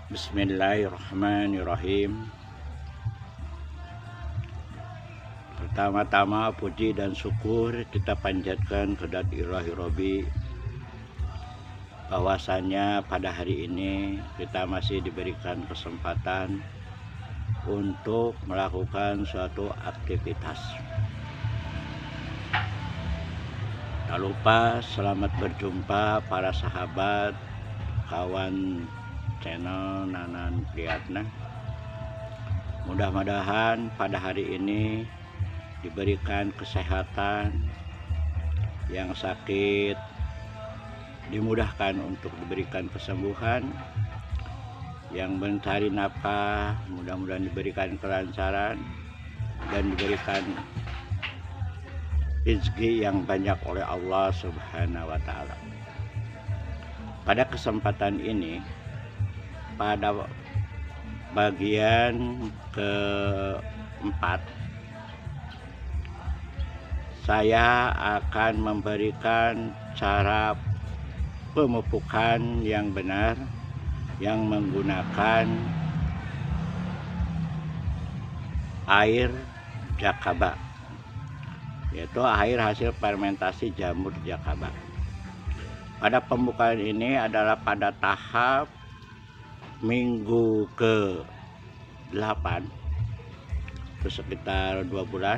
Bismillahirrahmanirrahim. Pertama-tama puji dan syukur kita panjatkan kepada Ilahi Robbi, bahwasanya pada hari ini kita masih diberikan kesempatan untuk melakukan suatu aktivitas. Tak lupa selamat berjumpa para sahabat, kawan channel Nanan Priyatna. Mudah-mudahan pada hari ini diberikan kesehatan, yang sakit dimudahkan untuk diberikan kesembuhan, yang mencari nafkah mudah-mudahan diberikan kelancaran dan diberikan rezeki yang banyak oleh Allah Subhanahu wa Ta'ala. Pada kesempatan ini, pada bagian keempat, saya akan memberikan cara pemupukan yang benar yang menggunakan air jakaba, yaitu air hasil fermentasi jamur jakaba. Pada pembukaan ini adalah pada tahap minggu ke-8, itu sekitar 2 bulan,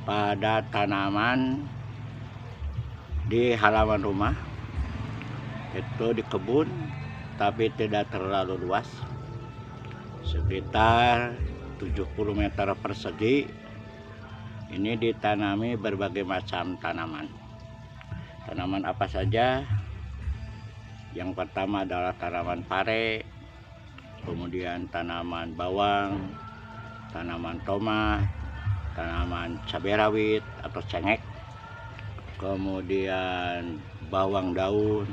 pada tanaman di halaman rumah, itu di kebun tapi tidak terlalu luas, sekitar 70 meter persegi. Ini ditanami berbagai macam tanaman. Tanaman apa saja? Yang pertama adalah tanaman pare, kemudian tanaman bawang, tanaman tomat, tanaman cabai rawit atau cengek, kemudian bawang daun.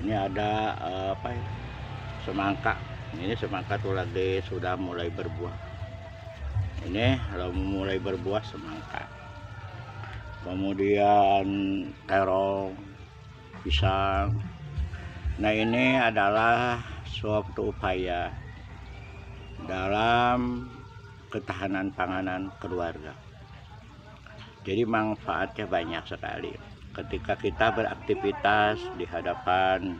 Ini ada semangka. Ini semangka tuh lagi sudah mulai berbuah. Ini kalau mulai berbuah semangka. Kemudian terong, pisang. Nah, ini adalah suatu upaya dalam ketahanan panganan keluarga. Jadi manfaatnya banyak sekali. Ketika kita beraktivitas di hadapan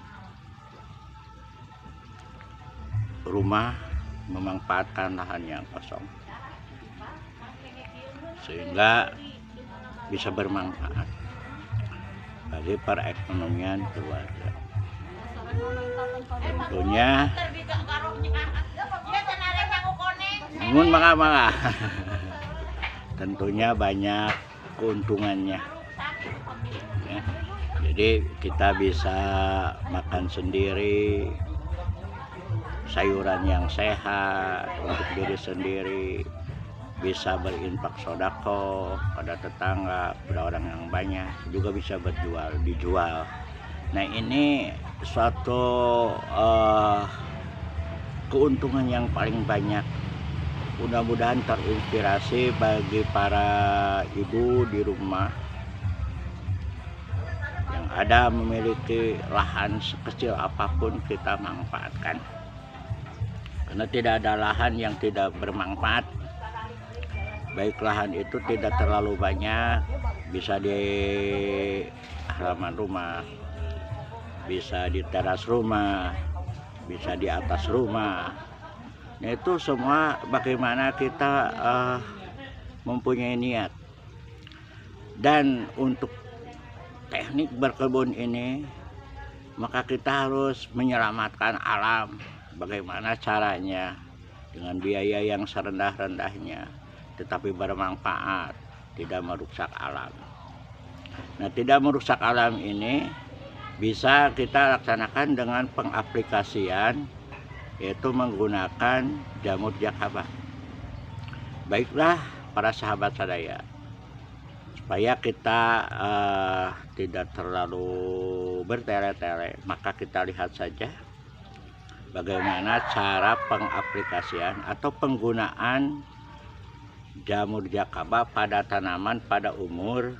rumah, memanfaatkan lahan yang kosong sehingga bisa bermanfaat bagi perekonomian keluarga. Tentunya tentunya banyak keuntungannya ya. Jadi kita bisa makan sendiri, sayuran yang sehat untuk diri sendiri, bisa berinfak sodako pada tetangga, pada orang yang banyak, juga bisa dijual. Nah, ini suatu keuntungan yang paling banyak. Mudah-mudahan terinspirasi bagi para ibu di rumah yang ada memiliki lahan sekecil apapun, kita manfaatkan. Karena tidak ada lahan yang tidak bermanfaat. Baik lahan itu tidak terlalu banyak, bisa di halaman rumah, bisa di teras rumah, bisa di atas rumah. Nah, itu semua bagaimana kita mempunyai niat. Dan untuk teknik berkebun ini, maka kita harus menyelamatkan alam. Bagaimana caranya? Dengan biaya yang serendah-rendahnya, tetapi bermanfaat, tidak merusak alam. Nah, tidak merusak alam ini bisa kita laksanakan dengan pengaplikasian, yaitu menggunakan jamur jakaba. Baiklah para sahabat sadaya, supaya kita tidak terlalu bertele-tele, maka kita lihat saja bagaimana cara pengaplikasian atau penggunaan jamur jakaba pada tanaman pada umur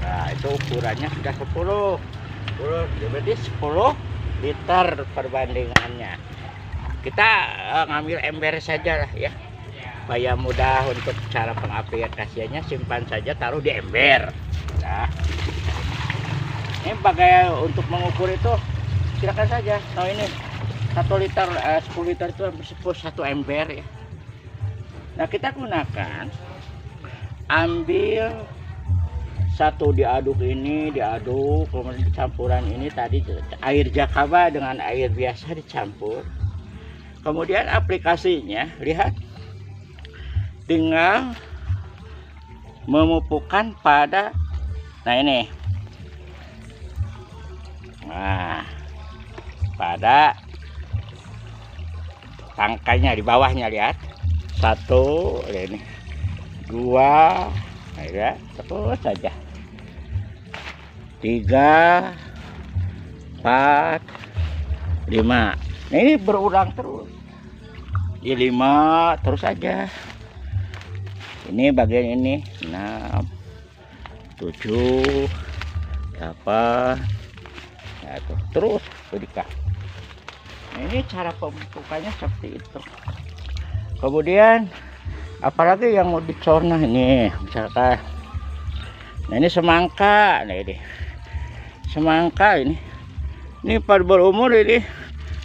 Nah itu ukurannya sudah 10 berarti 10 liter perbandingannya. Kita ngambil ember saja lah ya, supaya mudah untuk cara pengaplikasiannya. Simpan saja, taruh di ember. Nah, ini bagai untuk mengukur itu silakan saja. Nah ini 1 liter 10 liter itu 1 ember ya. Nah kita gunakan, ambil satu, diaduk, kemudian campuran ini tadi air jakaba dengan air biasa dicampur. Kemudian aplikasinya, lihat, tinggal memupukkan pada, nah ini, nah pada tangkainya di bawahnya, lihat, 1, ini 2, ya, terus saja 3, 4, 5. Nah ini berulang terus di 5 terus saja. Ini bagian ini 6, 7, 8, nah, terus berikan. Nah ini cara pemupukannya seperti itu. Kemudian apalagi yang mau dicorna ini, misalkan, nah ini semangka, nah ini semangka, ini pada berumur ini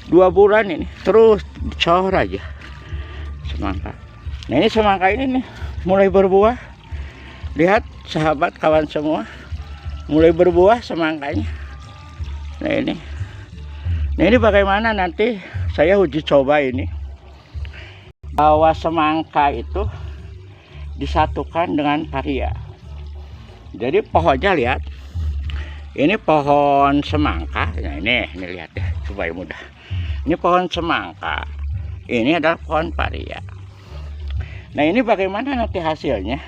2 bulan, ini terus dicor aja semangka. Nah ini semangka ini nih mulai berbuah, lihat sahabat kawan semua, mulai berbuah semangkanya. Nah ini bagaimana nanti saya uji coba ini, bahwa semangka itu disatukan dengan paria. Jadi pohonnya, lihat, ini pohon semangka. Nah ini lihat ya supaya mudah. Ini pohon semangka, ini adalah pohon paria. Nah ini bagaimana nanti hasilnya,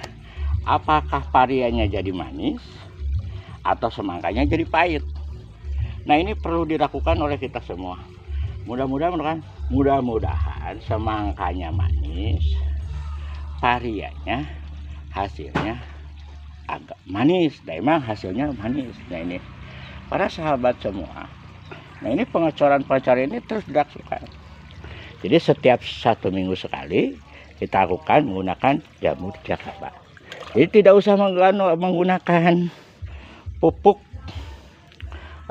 apakah parianya jadi manis atau semangkanya jadi pahit. Nah ini perlu dilakukan oleh kita semua. Mudah-mudahan semangkanya manis, parianya hasilnya agak manis. Nah emang hasilnya manis. Nah ini para sahabat semua, nah ini pengecoran ini terus dilakukan. Jadi setiap 1 minggu sekali kita lakukan menggunakan jamur jakaba. Jadi tidak usah menggunakan pupuk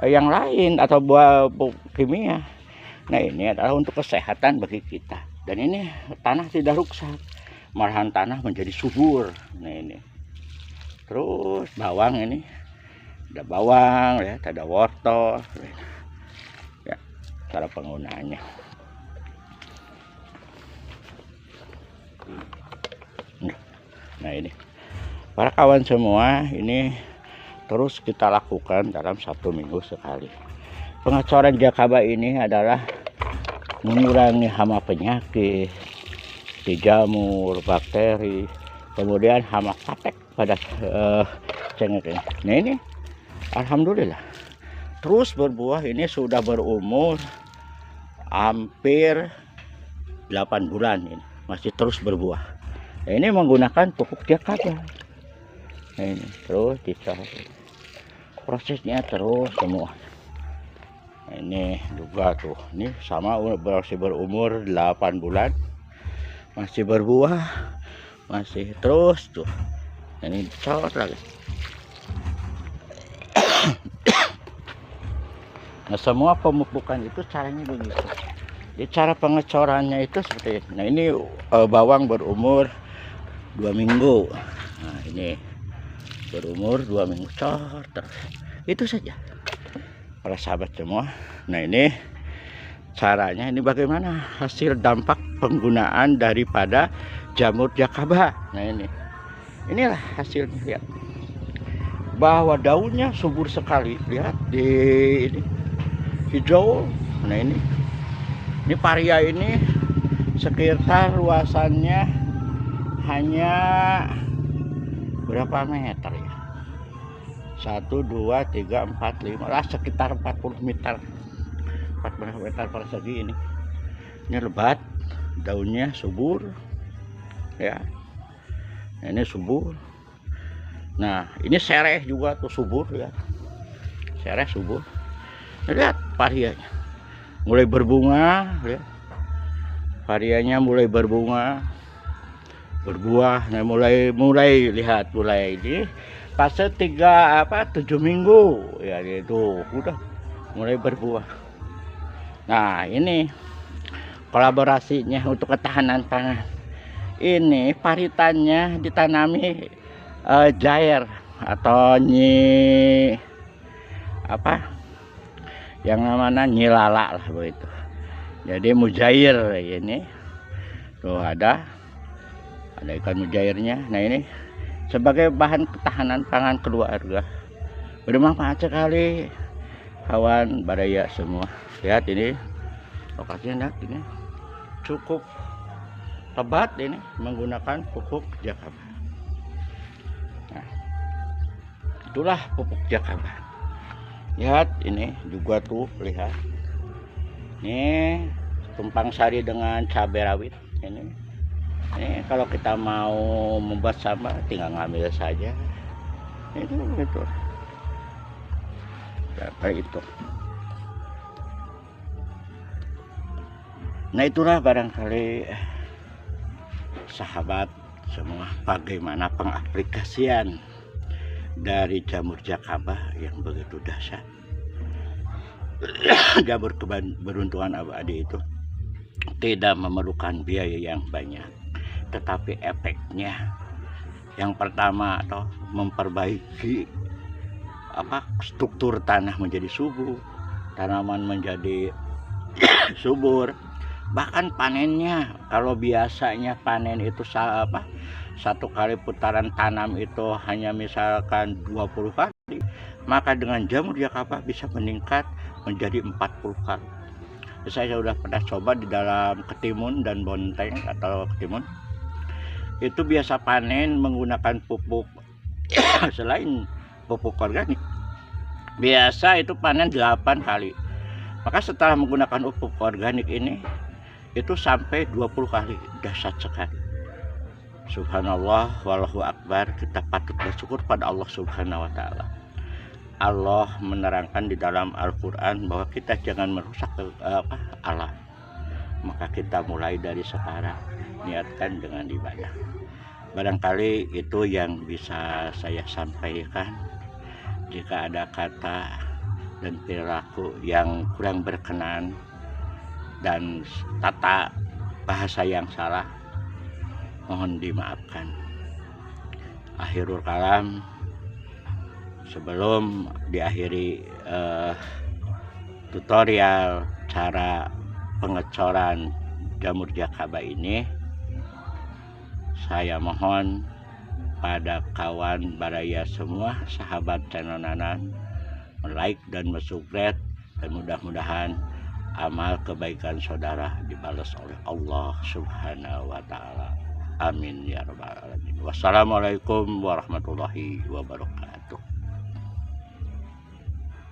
yang lain atau buah pupuk kimia. Nah ini adalah untuk kesehatan bagi kita. Dan ini tanah tidak rusak, malahan tanah menjadi subur. Nah ini terus bawang, ini ada bawang ya, ada wortel ya, cara penggunaannya. Nah ini para kawan semua, ini terus kita lakukan dalam 1 minggu sekali. Pengecoran jakaba ini adalah mengurangi hama penyakit di jamur, bakteri, kemudian hama kapek pada cengkeh ini. Nah ini alhamdulillah terus berbuah. Ini sudah berumur hampir 8 bulan, ini masih terus berbuah. Nah ini menggunakan pupuk jakaba. Nah ini terus dicor, prosesnya terus semua. Nah, ini juga tuh, ini sama masih berumur 8 bulan, masih berbuah, masih terus tuh. Ini dicor lagi. Nah semua pemupukan itu caranya begitu. Jadi cara pengecorannya itu seperti ini. Nah ini bawang berumur 2 minggu. Nah ini berumur 2 minggu, cor terus. Itu saja para sahabat semua. Nah ini caranya, ini bagaimana hasil dampak penggunaan daripada jamur jakaba. Nah inilah hasilnya, lihat bahwa daunnya subur sekali, lihat di ini hijau. Nah ini paria ini sekitar luasannya hanya berapa meter ya, 1, 2, 3, 4, 5 lah, sekitar 40 meter persegi. Ini lebat, daunnya subur ya. Ini subur. Nah ini sereh juga tuh subur ya, sereh subur. Lihat variannya mulai berbunga, lihat variannya mulai berbunga, berbuah. Nah mulai lihat mulai ini fase 7 minggu ya, itu udah mulai berbuah. Nah ini kolaborasinya untuk ketahanan pangan. Ini paritannya ditanami jair atau yang namanya nyilala lah begitu. Jadi mujair ini tuh ada ikan mujairnya. Nah ini sebagai bahan ketahanan pangan keluarga, bermanfaat sekali kawan Baraya semua. Lihat ini lokasinya, lihat ini cukup lebat ini menggunakan pupuk Jakaba. Nah, itulah pupuk Jakaba. Lihat ini juga tuh, lihat ini tumpang sari dengan cabai rawit. Ini kalau kita mau membuat sambal tinggal ngambil saja. Itu kayak itu. Nah itulah barangkali sahabat semua bagaimana pengaplikasian dari jamur Jakaba yang begitu dahsyat. Jamur keberuntungan abadi itu tidak memerlukan biaya yang banyak, tetapi efeknya yang pertama atau memperbaiki struktur tanah menjadi subur, tanaman menjadi subur. Bahkan panennya, kalau biasanya panen itu satu kali putaran tanam itu hanya misalkan 20 kali, maka dengan jamur Jakaba bisa meningkat menjadi 40 kali. Saya sudah pernah coba di dalam ketimun dan bonteng atau ketimun. Itu biasa panen menggunakan pupuk selain pupuk organik, biasa itu panen 8 kali. Maka setelah menggunakan pupuk organik ini, itu sampai 20 kali, dahsyat sekali. Subhanallah, wallahu akbar. Kita patut bersyukur pada Allah Subhanahu wa Ta'ala. Allah menerangkan di dalam Al-Quran bahwa kita jangan merusak alam. Maka kita mulai dari sekarang niatkan dengan ibadah. Barangkali itu yang bisa saya sampaikan. Jika ada kata dan perilaku yang kurang berkenan dan tata bahasa yang salah, mohon dimaafkan. Akhirul kalam, sebelum diakhiri tutorial cara pengecoran jamur Jakaba ini, saya mohon pada kawan Baraya semua, sahabat channel Nanan, like dan subscribe, dan mudah-mudahan amal kebaikan saudara dibalas oleh Allah Subhanahu wa Ta'ala. Amin ya rabbal alamin. Wassalamualaikum warahmatullahi wabarakatuh.